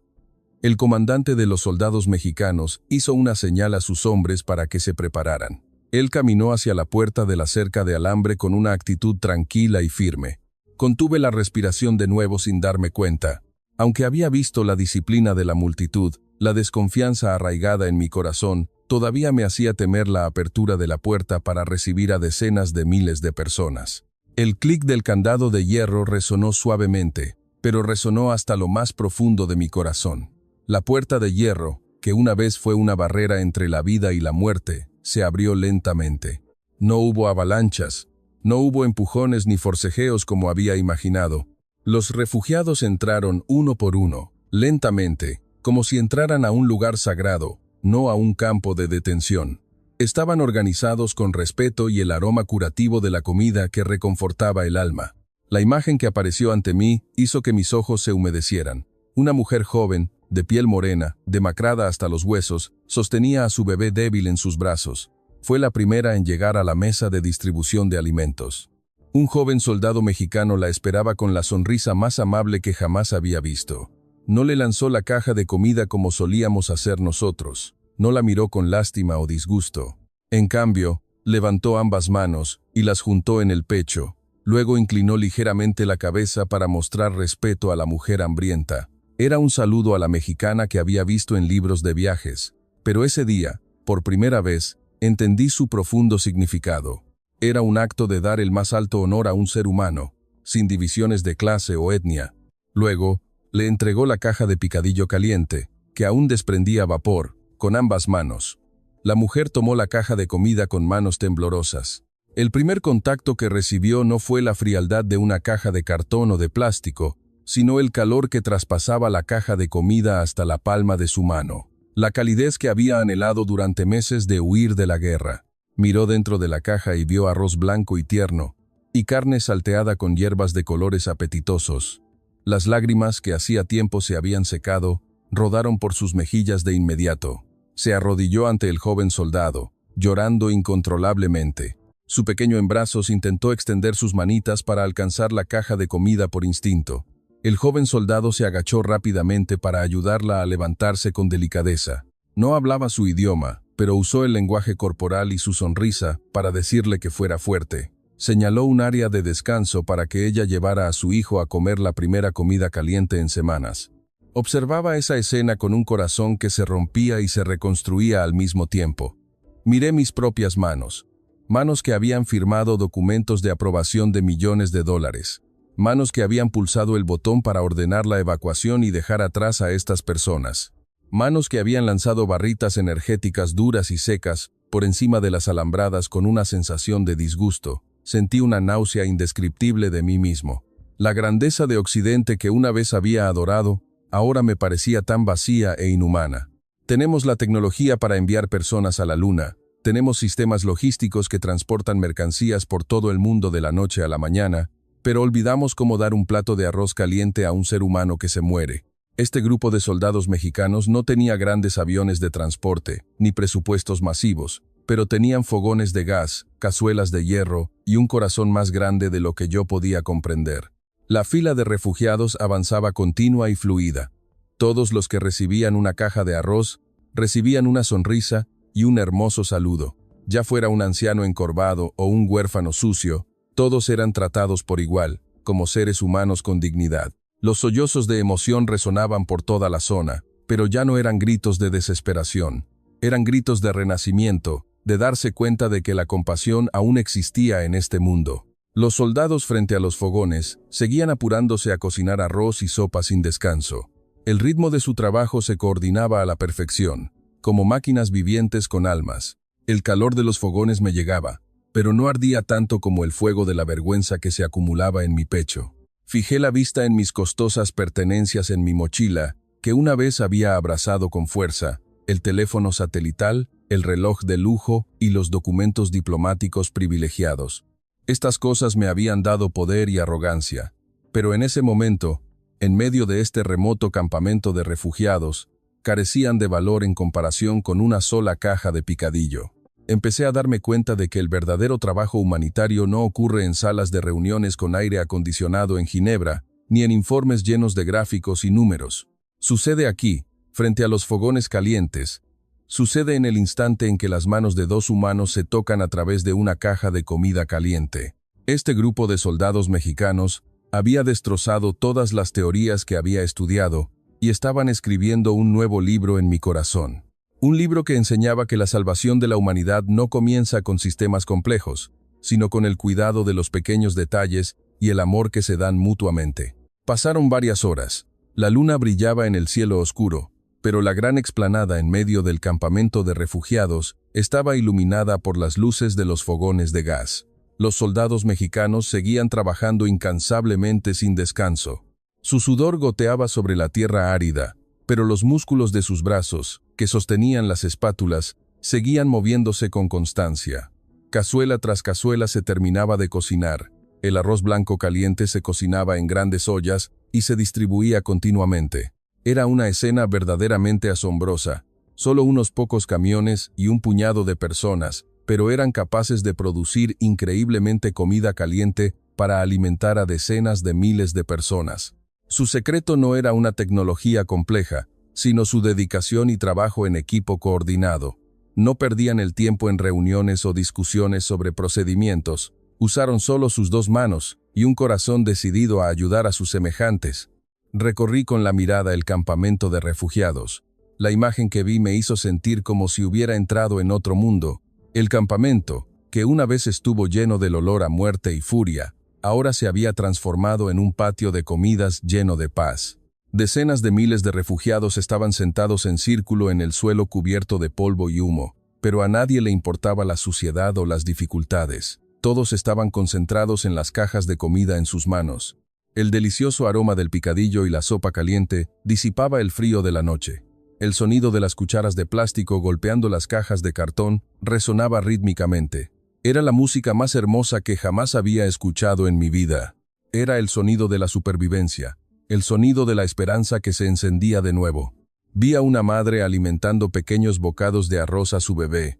El comandante de los soldados mexicanos hizo una señal a sus hombres para que se prepararan. Él caminó hacia la puerta de la cerca de alambre con una actitud tranquila y firme. Contuve la respiración de nuevo sin darme cuenta. Aunque había visto la disciplina de la multitud, la desconfianza arraigada en mi corazón todavía me hacía temer la apertura de la puerta para recibir a decenas de miles de personas. El clic del candado de hierro resonó suavemente, pero resonó hasta lo más profundo de mi corazón. La puerta de hierro, que una vez fue una barrera entre la vida y la muerte, se abrió lentamente. No hubo avalanchas, no hubo empujones ni forcejeos como había imaginado. Los refugiados entraron uno por uno, lentamente, como si entraran a un lugar sagrado, no a un campo de detención. Estaban organizados con respeto y el aroma curativo de la comida que reconfortaba el alma. La imagen que apareció ante mí hizo que mis ojos se humedecieran. Una mujer joven, de piel morena, demacrada hasta los huesos, sostenía a su bebé débil en sus brazos. Fue la primera en llegar a la mesa de distribución de alimentos. Un joven soldado mexicano la esperaba con la sonrisa más amable que jamás había visto. No le lanzó la caja de comida como solíamos hacer nosotros. No la miró con lástima o disgusto. En cambio, levantó ambas manos y las juntó en el pecho. Luego inclinó ligeramente la cabeza para mostrar respeto a la mujer hambrienta. Era un saludo a la mexicana que había visto en libros de viajes. Pero ese día, por primera vez, entendí su profundo significado. Era un acto de dar el más alto honor a un ser humano, sin divisiones de clase o etnia. Luego, le entregó la caja de picadillo caliente, que aún desprendía vapor, con ambas manos. La mujer tomó la caja de comida con manos temblorosas. El primer contacto que recibió no fue la frialdad de una caja de cartón o de plástico, sino el calor que traspasaba la caja de comida hasta la palma de su mano. La calidez que había anhelado durante meses de huir de la guerra. Miró dentro de la caja y vio arroz blanco y tierno, y carne salteada con hierbas de colores apetitosos. Las lágrimas que hacía tiempo se habían secado, rodaron por sus mejillas de inmediato. Se arrodilló ante el joven soldado, llorando incontrolablemente. Su pequeño en brazos intentó extender sus manitas para alcanzar la caja de comida por instinto. El joven soldado se agachó rápidamente para ayudarla a levantarse con delicadeza. No hablaba su idioma, pero usó el lenguaje corporal y su sonrisa para decirle que fuera fuerte. Señaló un área de descanso para que ella llevara a su hijo a comer la primera comida caliente en semanas. Observaba esa escena con un corazón que se rompía y se reconstruía al mismo tiempo. Miré mis propias manos. Manos que habían firmado documentos de aprobación de millones de dólares. Manos que habían pulsado el botón para ordenar la evacuación y dejar atrás a estas personas. Manos que habían lanzado barritas energéticas duras y secas por encima de las alambradas con una sensación de disgusto. Sentí una náusea indescriptible de mí mismo. La grandeza de Occidente que una vez había adorado, ahora me parecía tan vacía e inhumana. Tenemos la tecnología para enviar personas a la Luna. Tenemos sistemas logísticos que transportan mercancías por todo el mundo de la noche a la mañana, pero olvidamos cómo dar un plato de arroz caliente a un ser humano que se muere. Este grupo de soldados mexicanos no tenía grandes aviones de transporte, ni presupuestos masivos, pero tenían fogones de gas, cazuelas de hierro y un corazón más grande de lo que yo podía comprender. La fila de refugiados avanzaba continua y fluida. Todos los que recibían una caja de arroz, recibían una sonrisa y un hermoso saludo. Ya fuera un anciano encorvado o un huérfano sucio, todos eran tratados por igual, como seres humanos con dignidad. Los sollozos de emoción resonaban por toda la zona, pero ya no eran gritos de desesperación. Eran gritos de renacimiento, de darse cuenta de que la compasión aún existía en este mundo. Los soldados frente a los fogones seguían apurándose a cocinar arroz y sopa sin descanso. El ritmo de su trabajo se coordinaba a la perfección, como máquinas vivientes con almas. El calor de los fogones me llegaba, pero no ardía tanto como el fuego de la vergüenza que se acumulaba en mi pecho. Fijé la vista en mis costosas pertenencias en mi mochila, que una vez había abrazado con fuerza, el teléfono satelital, el reloj de lujo y los documentos diplomáticos privilegiados. Estas cosas me habían dado poder y arrogancia, pero en ese momento, en medio de este remoto campamento de refugiados, carecían de valor en comparación con una sola caja de picadillo. Empecé a darme cuenta de que el verdadero trabajo humanitario no ocurre en salas de reuniones con aire acondicionado en Ginebra, ni en informes llenos de gráficos y números. Sucede aquí, frente a los fogones calientes. Sucede en el instante en que las manos de dos humanos se tocan a través de una caja de comida caliente. Este grupo de soldados mexicanos había destrozado todas las teorías que había estudiado y estaban escribiendo un nuevo libro en mi corazón. Un libro que enseñaba que la salvación de la humanidad no comienza con sistemas complejos, sino con el cuidado de los pequeños detalles y el amor que se dan mutuamente. Pasaron varias horas. La luna brillaba en el cielo oscuro, pero la gran explanada en medio del campamento de refugiados estaba iluminada por las luces de los fogones de gas. Los soldados mexicanos seguían trabajando incansablemente sin descanso. Su sudor goteaba sobre la tierra árida, pero los músculos de sus brazos, que sostenían las espátulas, seguían moviéndose con constancia. Cazuela tras cazuela se terminaba de cocinar. El arroz blanco caliente se cocinaba en grandes ollas y se distribuía continuamente. Era una escena verdaderamente asombrosa. Solo unos pocos camiones y un puñado de personas, pero eran capaces de producir increíblemente comida caliente para alimentar a decenas de miles de personas. Su secreto no era una tecnología compleja, sino su dedicación y trabajo en equipo coordinado. No perdían el tiempo en reuniones o discusiones sobre procedimientos. Usaron solo sus dos manos y un corazón decidido a ayudar a sus semejantes. Recorrí con la mirada el campamento de refugiados. La imagen que vi me hizo sentir como si hubiera entrado en otro mundo. El campamento, que una vez estuvo lleno del olor a muerte y furia, ahora se había transformado en un patio de comidas lleno de paz. Decenas de miles de refugiados estaban sentados en círculo en el suelo cubierto de polvo y humo. pero a nadie le importaba la suciedad o las dificultades. Todos estaban concentrados en las cajas de comida en sus manos. El delicioso aroma del picadillo y la sopa caliente disipaba el frío de la noche. El sonido de las cucharas de plástico golpeando las cajas de cartón resonaba rítmicamente. Era la música más hermosa que jamás había escuchado en mi vida. Era el sonido de la supervivencia, el sonido de la esperanza que se encendía de nuevo. Vi a una madre alimentando pequeños bocados de arroz a su bebé.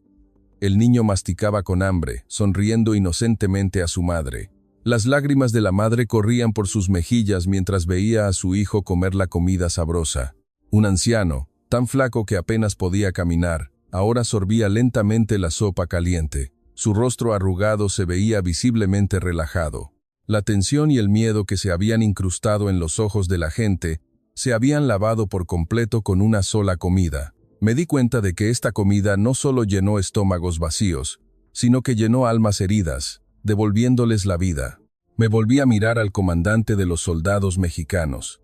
El niño masticaba con hambre, sonriendo inocentemente a su madre. Las lágrimas de la madre corrían por sus mejillas mientras veía a su hijo comer la comida sabrosa. Un anciano, tan flaco que apenas podía caminar, ahora sorbía lentamente la sopa caliente. Su rostro arrugado se veía visiblemente relajado. La tensión y el miedo que se habían incrustado en los ojos de la gente se habían lavado por completo con una sola comida. Me di cuenta de que esta comida no solo llenó estómagos vacíos, sino que llenó almas heridas, devolviéndoles la vida. Me volví a mirar al comandante de los soldados mexicanos.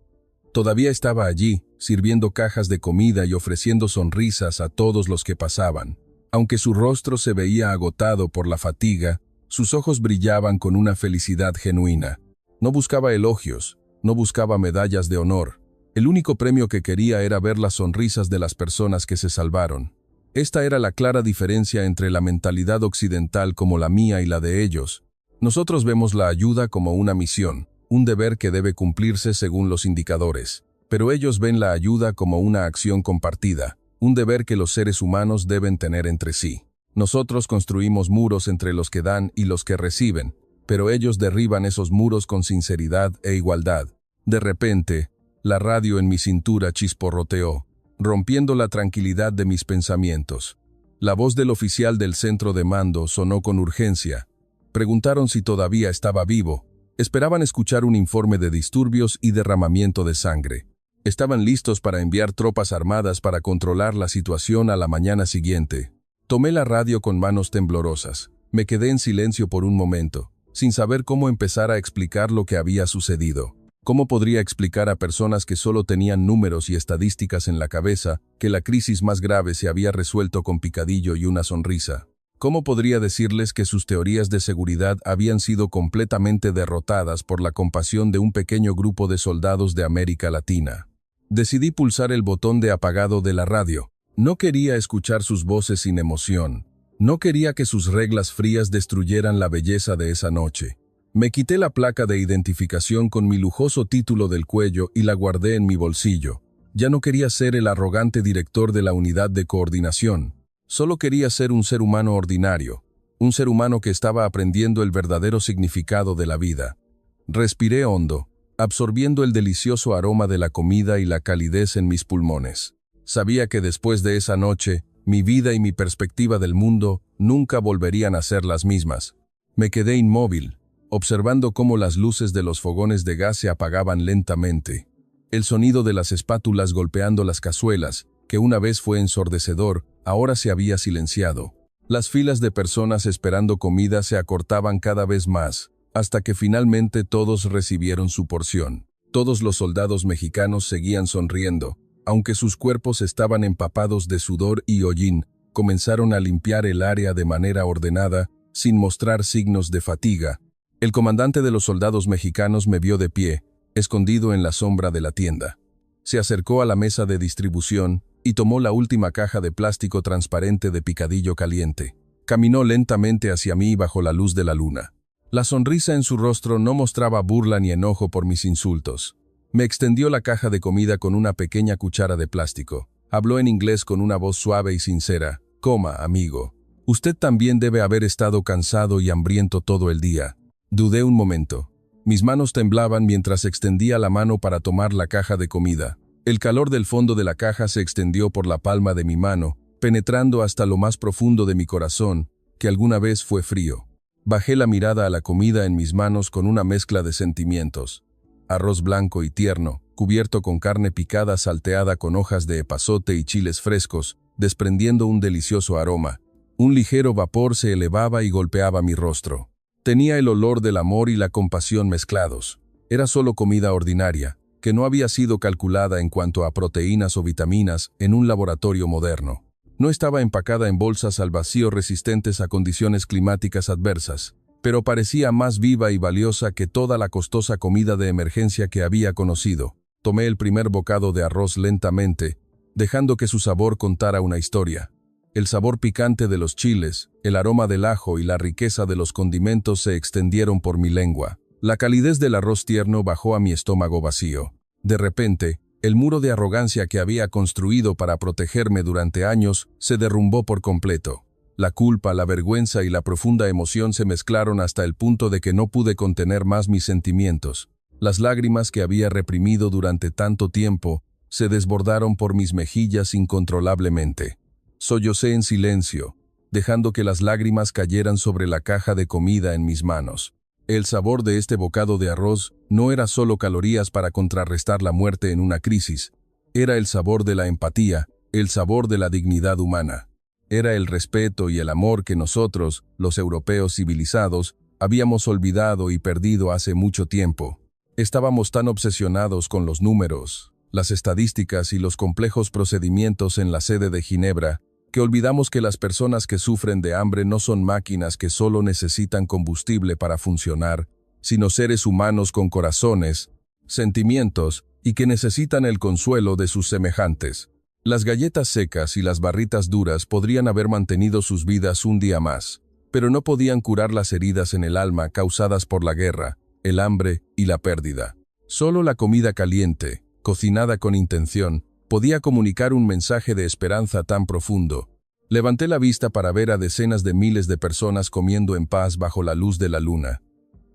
Todavía estaba allí, sirviendo cajas de comida y ofreciendo sonrisas a todos los que pasaban. Aunque su rostro se veía agotado por la fatiga, sus ojos brillaban con una felicidad genuina. No buscaba elogios, no buscaba medallas de honor. El único premio que quería era ver las sonrisas de las personas que se salvaron. Esta era la clara diferencia entre la mentalidad occidental como la mía y la de ellos. Nosotros vemos la ayuda como una misión, un deber que debe cumplirse según los indicadores. Pero ellos ven la ayuda como una acción compartida, un deber que los seres humanos deben tener entre sí. Nosotros construimos muros entre los que dan y los que reciben, pero ellos derriban esos muros con sinceridad e igualdad. De repente, la radio en mi cintura chisporroteó, rompiendo la tranquilidad de mis pensamientos. La voz del oficial del centro de mando sonó con urgencia. Preguntaron si todavía estaba vivo. Esperaban escuchar un informe de disturbios y derramamiento de sangre. Estaban listos para enviar tropas armadas para controlar la situación a la mañana siguiente. Tomé la radio con manos temblorosas. Me quedé en silencio por un momento, sin saber cómo empezar a explicar lo que había sucedido. ¿Cómo podría explicar a personas que solo tenían números y estadísticas en la cabeza que la crisis más grave se había resuelto con picadillo y una sonrisa? ¿Cómo podría decirles que sus teorías de seguridad habían sido completamente derrotadas por la compasión de un pequeño grupo de soldados de América Latina? Decidí pulsar el botón de apagado de la radio. No quería escuchar sus voces sin emoción. No quería que sus reglas frías destruyeran la belleza de esa noche. Me quité la placa de identificación con mi lujoso título del cuello y la guardé en mi bolsillo. Ya no quería ser el arrogante director de la unidad de coordinación. Solo quería ser un ser humano ordinario, un ser humano que estaba aprendiendo el verdadero significado de la vida. Respiré hondo, absorbiendo el delicioso aroma de la comida y la calidez en mis pulmones. Sabía que después de esa noche, mi vida y mi perspectiva del mundo nunca volverían a ser las mismas. Me quedé inmóvil, observando cómo las luces de los fogones de gas se apagaban lentamente. El sonido de las espátulas golpeando las cazuelas, que una vez fue ensordecedor, ahora se había silenciado. Las filas de personas esperando comida se acortaban cada vez más, hasta que finalmente todos recibieron su porción. Todos los soldados mexicanos seguían sonriendo. Aunque sus cuerpos estaban empapados de sudor y hollín, comenzaron a limpiar el área de manera ordenada, sin mostrar signos de fatiga. El comandante de los soldados mexicanos me vio de pie, escondido en la sombra de la tienda. Se acercó a la mesa de distribución y tomó la última caja de plástico transparente de picadillo caliente. Caminó lentamente hacia mí bajo la luz de la luna. La sonrisa en su rostro no mostraba burla ni enojo por mis insultos. Me extendió la caja de comida con una pequeña cuchara de plástico. Habló en inglés con una voz suave y sincera. «Coma, amigo. Usted también debe haber estado cansado y hambriento todo el día». Dudé un momento. Mis manos temblaban mientras extendía la mano para tomar la caja de comida. El calor del fondo de la caja se extendió por la palma de mi mano, penetrando hasta lo más profundo de mi corazón, que alguna vez fue frío. Bajé la mirada a la comida en mis manos con una mezcla de sentimientos. Arroz blanco y tierno, cubierto con carne picada salteada con hojas de epazote y chiles frescos, desprendiendo un delicioso aroma. Un ligero vapor se elevaba y golpeaba mi rostro. Tenía el olor del amor y la compasión mezclados. Era solo comida ordinaria, que no había sido calculada en cuanto a proteínas o vitaminas en un laboratorio moderno. No estaba empacada en bolsas al vacío resistentes a condiciones climáticas adversas, pero parecía más viva y valiosa que toda la costosa comida de emergencia que había conocido. Tomé el primer bocado de arroz lentamente, dejando que su sabor contara una historia. El sabor picante de los chiles, el aroma del ajo y la riqueza de los condimentos se extendieron por mi lengua. La calidez del arroz tierno bajó a mi estómago vacío. De repente, el muro de arrogancia que había construido para protegerme durante años se derrumbó por completo. La culpa, la vergüenza y la profunda emoción se mezclaron hasta el punto de que no pude contener más mis sentimientos. Las lágrimas que había reprimido durante tanto tiempo se desbordaron por mis mejillas incontrolablemente. Sollocé en silencio, dejando que las lágrimas cayeran sobre la caja de comida en mis manos. El sabor de este bocado de arroz no era solo calorías para contrarrestar la muerte en una crisis. Era el sabor de la empatía, el sabor de la dignidad humana. Era el respeto y el amor que nosotros, los europeos civilizados, habíamos olvidado y perdido hace mucho tiempo. Estábamos tan obsesionados con los números, las estadísticas y los complejos procedimientos en la sede de Ginebra, que olvidamos que las personas que sufren de hambre no son máquinas que solo necesitan combustible para funcionar, sino seres humanos con corazones, sentimientos y que necesitan el consuelo de sus semejantes. Las galletas secas y las barritas duras podrían haber mantenido sus vidas un día más, pero no podían curar las heridas en el alma causadas por la guerra, el hambre y la pérdida. Solo la comida caliente, cocinada con intención, podía comunicar un mensaje de esperanza tan profundo. Levanté la vista para ver a decenas de miles de personas comiendo en paz bajo la luz de la luna.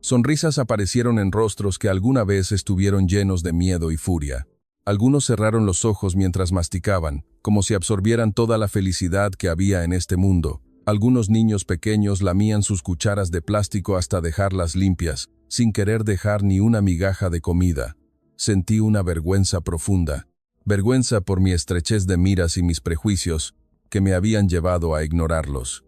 Sonrisas aparecieron en rostros que alguna vez estuvieron llenos de miedo y furia. Algunos cerraron los ojos mientras masticaban, como si absorbieran toda la felicidad que había en este mundo. Algunos niños pequeños lamían sus cucharas de plástico hasta dejarlas limpias, sin querer dejar ni una migaja de comida. Sentí una vergüenza profunda. Vergüenza por mi estrechez de miras y mis prejuicios, que me habían llevado a ignorarlos.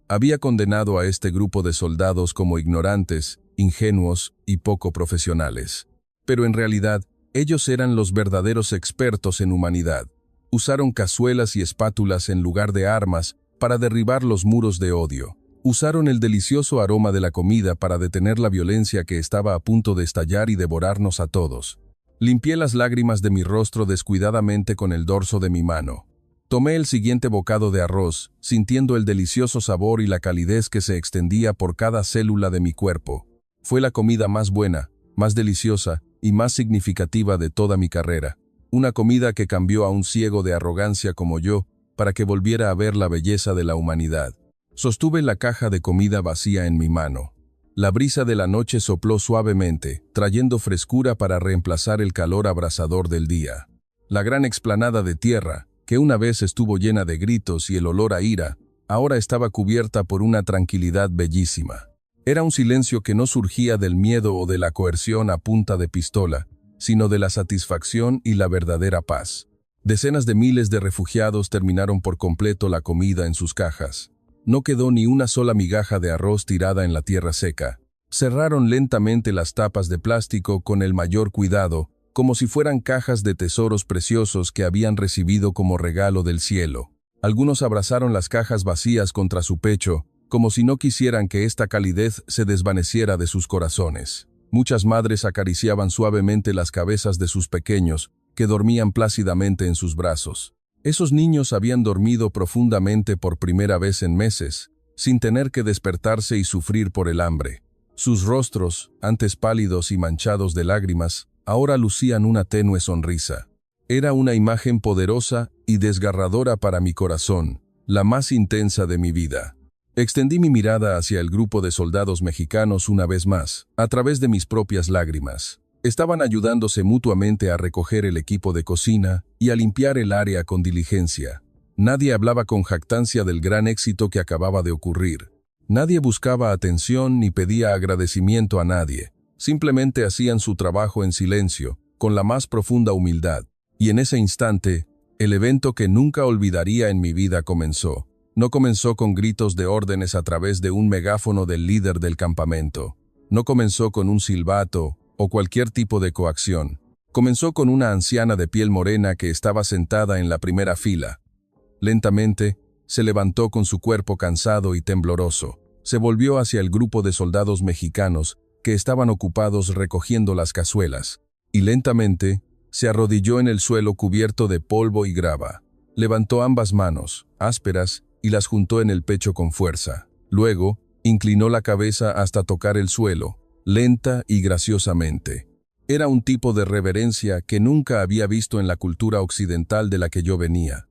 Había condenado a este grupo de soldados como ignorantes, ingenuos y poco profesionales. Pero en realidad, ellos eran los verdaderos expertos en humanidad. Usaron cazuelas y espátulas en lugar de armas para derribar los muros de odio. Usaron el delicioso aroma de la comida para detener la violencia que estaba a punto de estallar y devorarnos a todos. Limpié las lágrimas de mi rostro descuidadamente con el dorso de mi mano. Tomé el siguiente bocado de arroz, sintiendo el delicioso sabor y la calidez que se extendía por cada célula de mi cuerpo. Fue la comida más buena, más deliciosa y más significativa de toda mi carrera. Una comida que cambió a un ciego de arrogancia como yo, para que volviera a ver la belleza de la humanidad. Sostuve la caja de comida vacía en mi mano. La brisa de la noche sopló suavemente, trayendo frescura para reemplazar el calor abrasador del día. La gran explanada de tierra, que una vez estuvo llena de gritos y el olor a ira, ahora estaba cubierta por una tranquilidad bellísima. Era un silencio que no surgía del miedo o de la coerción a punta de pistola, sino de la satisfacción y la verdadera paz. Decenas de miles de refugiados terminaron por completo la comida en sus cajas. No quedó ni una sola migaja de arroz tirada en la tierra seca. Cerraron lentamente las tapas de plástico con el mayor cuidado, como si fueran cajas de tesoros preciosos que habían recibido como regalo del cielo. Algunos abrazaron las cajas vacías contra su pecho, como si no quisieran que esta calidez se desvaneciera de sus corazones. Muchas madres acariciaban suavemente las cabezas de sus pequeños, que dormían plácidamente en sus brazos. Esos niños habían dormido profundamente por primera vez en meses, sin tener que despertarse y sufrir por el hambre. Sus rostros, antes pálidos y manchados de lágrimas, ahora lucían una tenue sonrisa. Era una imagen poderosa y desgarradora para mi corazón, la más intensa de mi vida. Extendí mi mirada hacia el grupo de soldados mexicanos una vez más, a través de mis propias lágrimas. Estaban ayudándose mutuamente a recoger el equipo de cocina y a limpiar el área con diligencia. Nadie hablaba con jactancia del gran éxito que acababa de ocurrir. Nadie buscaba atención ni pedía agradecimiento a nadie. Simplemente hacían su trabajo en silencio, con la más profunda humildad. Y en ese instante, el evento que nunca olvidaría en mi vida comenzó. No comenzó con gritos de órdenes a través de un megáfono del líder del campamento. No comenzó con un silbato o cualquier tipo de coacción. Comenzó con una anciana de piel morena que estaba sentada en la primera fila. Lentamente, se levantó con su cuerpo cansado y tembloroso. Se volvió hacia el grupo de soldados mexicanos que estaban ocupados recogiendo las cazuelas, y lentamente se arrodilló en el suelo cubierto de polvo y grava. Levantó ambas manos, ásperas, y las juntó en el pecho con fuerza. Luego, inclinó la cabeza hasta tocar el suelo, lenta y graciosamente. Era un tipo de reverencia que nunca había visto en la cultura occidental de la que yo venía.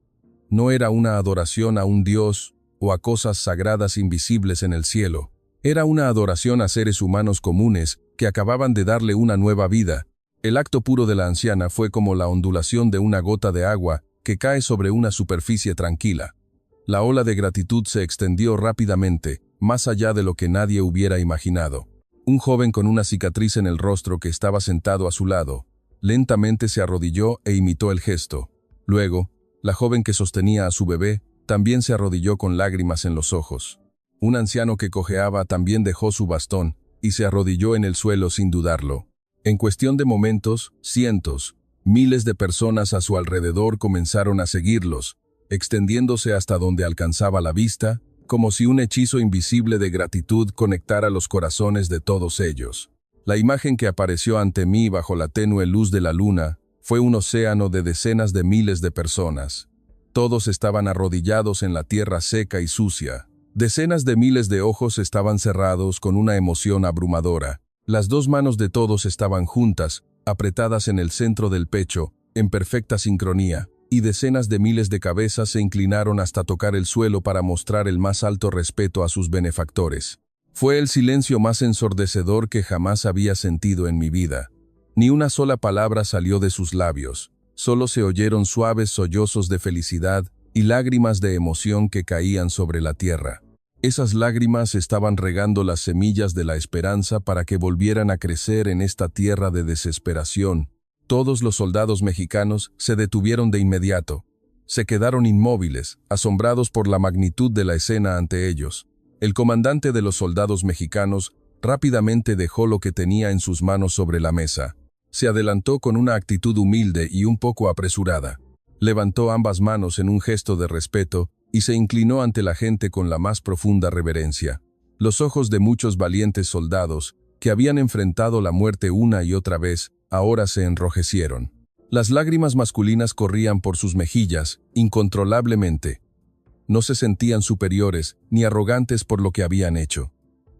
No era una adoración a un dios o a cosas sagradas invisibles en el cielo. Era una adoración a seres humanos comunes que acababan de darle una nueva vida. El acto puro de la anciana fue como la ondulación de una gota de agua que cae sobre una superficie tranquila. La ola de gratitud se extendió rápidamente, más allá de lo que nadie hubiera imaginado. Un joven con una cicatriz en el rostro que estaba sentado a su lado, lentamente se arrodilló e imitó el gesto. Luego, la joven que sostenía a su bebé también se arrodilló con lágrimas en los ojos. Un anciano que cojeaba también dejó su bastón y se arrodilló en el suelo sin dudarlo. En cuestión de momentos, cientos, miles de personas a su alrededor comenzaron a seguirlos, extendiéndose hasta donde alcanzaba la vista, como si un hechizo invisible de gratitud conectara los corazones de todos ellos. La imagen que apareció ante mí bajo la tenue luz de la luna fue un océano de decenas de miles de personas. Todos estaban arrodillados en la tierra seca y sucia. Decenas de miles de ojos estaban cerrados con una emoción abrumadora. Las dos manos de todos estaban juntas, apretadas en el centro del pecho, en perfecta sincronía, y decenas de miles de cabezas se inclinaron hasta tocar el suelo para mostrar el más alto respeto a sus benefactores. Fue el silencio más ensordecedor que jamás había sentido en mi vida. Ni una sola palabra salió de sus labios, solo se oyeron suaves sollozos de felicidad y lágrimas de emoción que caían sobre la tierra. Esas lágrimas estaban regando las semillas de la esperanza para que volvieran a crecer en esta tierra de desesperación. Todos los soldados mexicanos se detuvieron de inmediato. Se quedaron inmóviles, asombrados por la magnitud de la escena ante ellos. El comandante de los soldados mexicanos rápidamente dejó lo que tenía en sus manos sobre la mesa. Se adelantó con una actitud humilde y un poco apresurada. Levantó ambas manos en un gesto de respeto y se inclinó ante la gente con la más profunda reverencia. Los ojos de muchos valientes soldados, que habían enfrentado la muerte una y otra vez, ahora se enrojecieron. Las lágrimas masculinas corrían por sus mejillas, incontrolablemente. No se sentían superiores ni arrogantes por lo que habían hecho.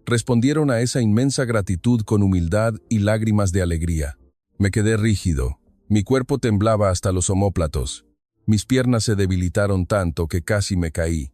Respondieron a esa inmensa gratitud con humildad y lágrimas de alegría. Me quedé rígido. Mi cuerpo temblaba hasta los omóplatos. Mis piernas se debilitaron tanto que casi me caí.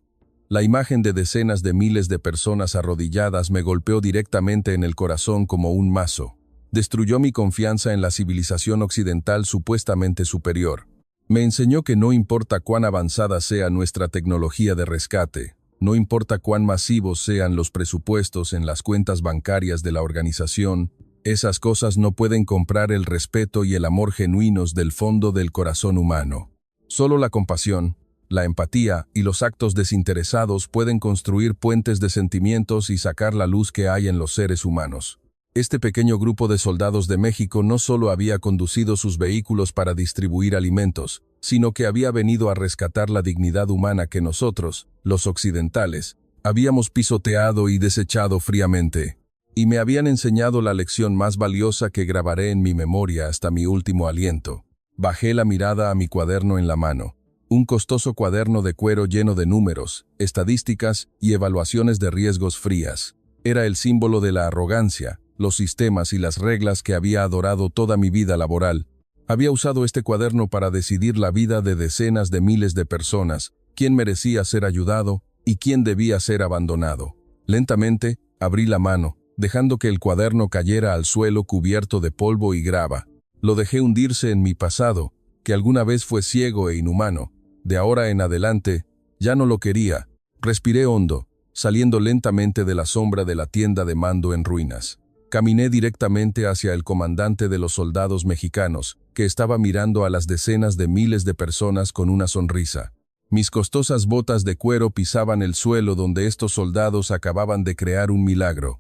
La imagen de decenas de miles de personas arrodilladas me golpeó directamente en el corazón como un mazo. Destruyó mi confianza en la civilización occidental supuestamente superior. Me enseñó que no importa cuán avanzada sea nuestra tecnología de rescate, no importa cuán masivos sean los presupuestos en las cuentas bancarias de la organización, esas cosas no pueden comprar el respeto y el amor genuinos del fondo del corazón humano. Solo la compasión, la empatía y los actos desinteresados pueden construir puentes de sentimientos y sacar la luz que hay en los seres humanos. Este pequeño grupo de soldados de México no solo había conducido sus vehículos para distribuir alimentos, sino que había venido a rescatar la dignidad humana que nosotros, los occidentales, habíamos pisoteado y desechado fríamente. Y me habían enseñado la lección más valiosa que grabaré en mi memoria hasta mi último aliento. Bajé la mirada a mi cuaderno en la mano. Un costoso cuaderno de cuero lleno de números, estadísticas y evaluaciones de riesgos frías. Era el símbolo de la arrogancia, los sistemas y las reglas que había adorado toda mi vida laboral. Había usado este cuaderno para decidir la vida de decenas de miles de personas, quién merecía ser ayudado y quién debía ser abandonado. Lentamente, abrí la mano, dejando que el cuaderno cayera al suelo cubierto de polvo y grava. Lo dejé hundirse en mi pasado, que alguna vez fue ciego e inhumano. De ahora en adelante, ya no lo quería. Respiré hondo, saliendo lentamente de la sombra de la tienda de mando en ruinas. Caminé directamente hacia el comandante de los soldados mexicanos, que estaba mirando a las decenas de miles de personas con una sonrisa. Mis costosas botas de cuero pisaban el suelo donde estos soldados acababan de crear un milagro.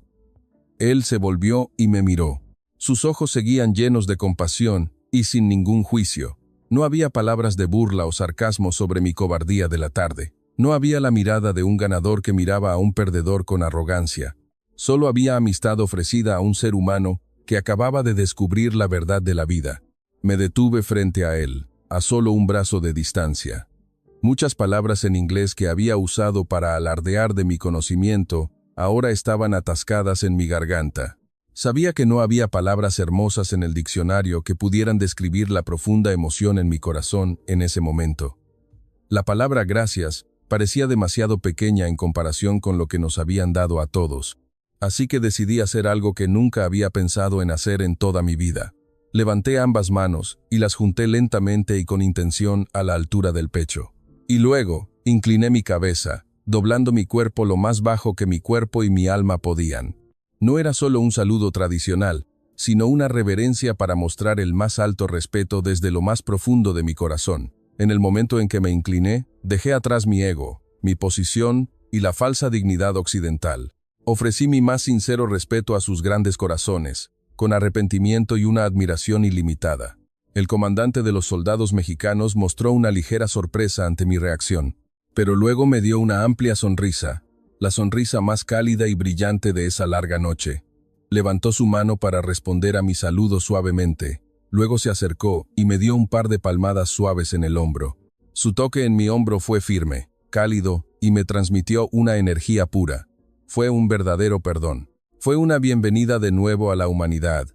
Él se volvió y me miró. Sus ojos seguían llenos de compasión y sin ningún juicio. No había palabras de burla o sarcasmo sobre mi cobardía de la tarde. No había la mirada de un ganador que miraba a un perdedor con arrogancia. Solo había amistad ofrecida a un ser humano que acababa de descubrir la verdad de la vida. Me detuve frente a él, a solo un brazo de distancia. Muchas palabras en inglés que había usado para alardear de mi conocimiento ahora estaban atascadas en mi garganta. Sabía que no había palabras hermosas en el diccionario que pudieran describir la profunda emoción en mi corazón en ese momento. La palabra gracias parecía demasiado pequeña en comparación con lo que nos habían dado a todos. Así que decidí hacer algo que nunca había pensado en hacer en toda mi vida. Levanté ambas manos y las junté lentamente y con intención a la altura del pecho. Y luego, incliné mi cabeza, doblando mi cuerpo lo más bajo que mi cuerpo y mi alma podían. No era solo un saludo tradicional, sino una reverencia para mostrar el más alto respeto desde lo más profundo de mi corazón. En el momento en que me incliné, dejé atrás mi ego, mi posición y la falsa dignidad occidental. Ofrecí mi más sincero respeto a sus grandes corazones, con arrepentimiento y una admiración ilimitada. El comandante de los soldados mexicanos mostró una ligera sorpresa ante mi reacción, pero luego me dio una amplia sonrisa, la sonrisa más cálida y brillante de esa larga noche. Levantó su mano para responder a mi saludo suavemente, luego se acercó y me dio un par de palmadas suaves en el hombro. Su toque en mi hombro fue firme, cálido y me transmitió una energía pura. Fue un verdadero perdón. Fue una bienvenida de nuevo a la humanidad,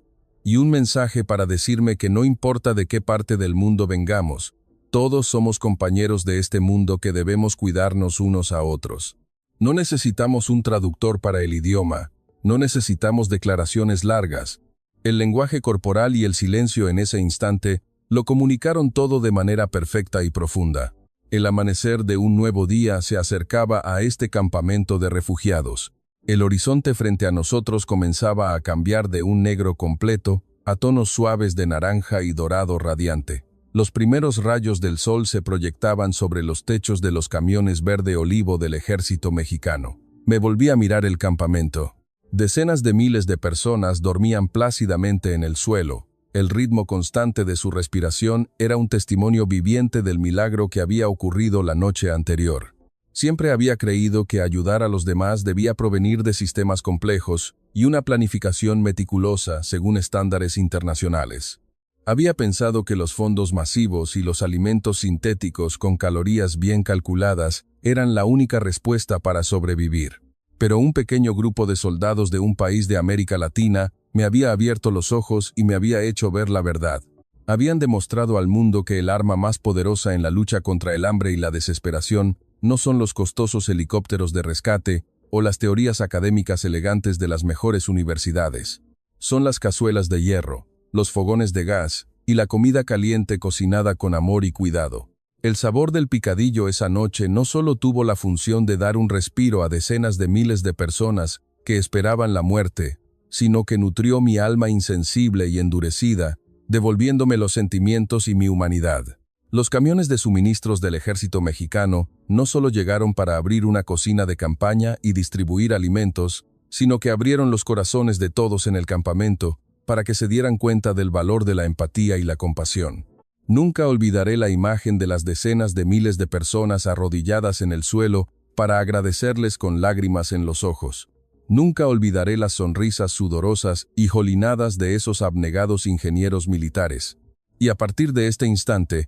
y un mensaje para decirme que no importa de qué parte del mundo vengamos, todos somos compañeros de este mundo que debemos cuidarnos unos a otros. No necesitamos un traductor para el idioma, no necesitamos declaraciones largas. El lenguaje corporal y el silencio en ese instante lo comunicaron todo de manera perfecta y profunda. El amanecer de un nuevo día se acercaba a este campamento de refugiados. El horizonte frente a nosotros comenzaba a cambiar de un negro completo a tonos suaves de naranja y dorado radiante. Los primeros rayos del sol se proyectaban sobre los techos de los camiones verde olivo del ejército mexicano. Me volví a mirar el campamento. Decenas de miles de personas dormían plácidamente en el suelo. El ritmo constante de su respiración era un testimonio viviente del milagro que había ocurrido la noche anterior. Siempre había creído que ayudar a los demás debía provenir de sistemas complejos y una planificación meticulosa según estándares internacionales. Había pensado que los fondos masivos y los alimentos sintéticos con calorías bien calculadas eran la única respuesta para sobrevivir. Pero un pequeño grupo de soldados de un país de América Latina me había abierto los ojos y me había hecho ver la verdad. Habían demostrado al mundo que el arma más poderosa en la lucha contra el hambre y la desesperación no son los costosos helicópteros de rescate o las teorías académicas elegantes de las mejores universidades. Son las cazuelas de hierro, los fogones de gas y la comida caliente cocinada con amor y cuidado. El sabor del picadillo esa noche no solo tuvo la función de dar un respiro a decenas de miles de personas que esperaban la muerte, sino que nutrió mi alma insensible y endurecida, devolviéndome los sentimientos y mi humanidad. Los camiones de suministros del ejército mexicano no solo llegaron para abrir una cocina de campaña y distribuir alimentos, sino que abrieron los corazones de todos en el campamento para que se dieran cuenta del valor de la empatía y la compasión. Nunca olvidaré la imagen de las decenas de miles de personas arrodilladas en el suelo para agradecerles con lágrimas en los ojos. Nunca olvidaré las sonrisas sudorosas y jolinadas de esos abnegados ingenieros militares. Y a partir de este instante,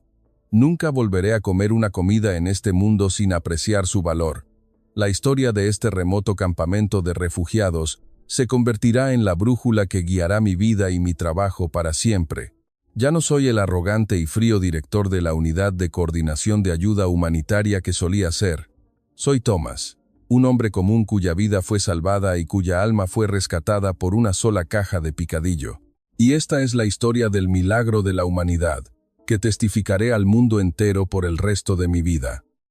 nunca volveré a comer una comida en este mundo sin apreciar su valor. La historia de este remoto campamento de refugiados se convertirá en la brújula que guiará mi vida y mi trabajo para siempre. Ya no soy el arrogante y frío director de la Unidad de Coordinación de Ayuda Humanitaria que solía ser. Soy Thomas, un hombre común cuya vida fue salvada y cuya alma fue rescatada por una sola caja de picadillo. Y esta es la historia del milagro de la humanidad, que testificaré al mundo entero por el resto de mi vida.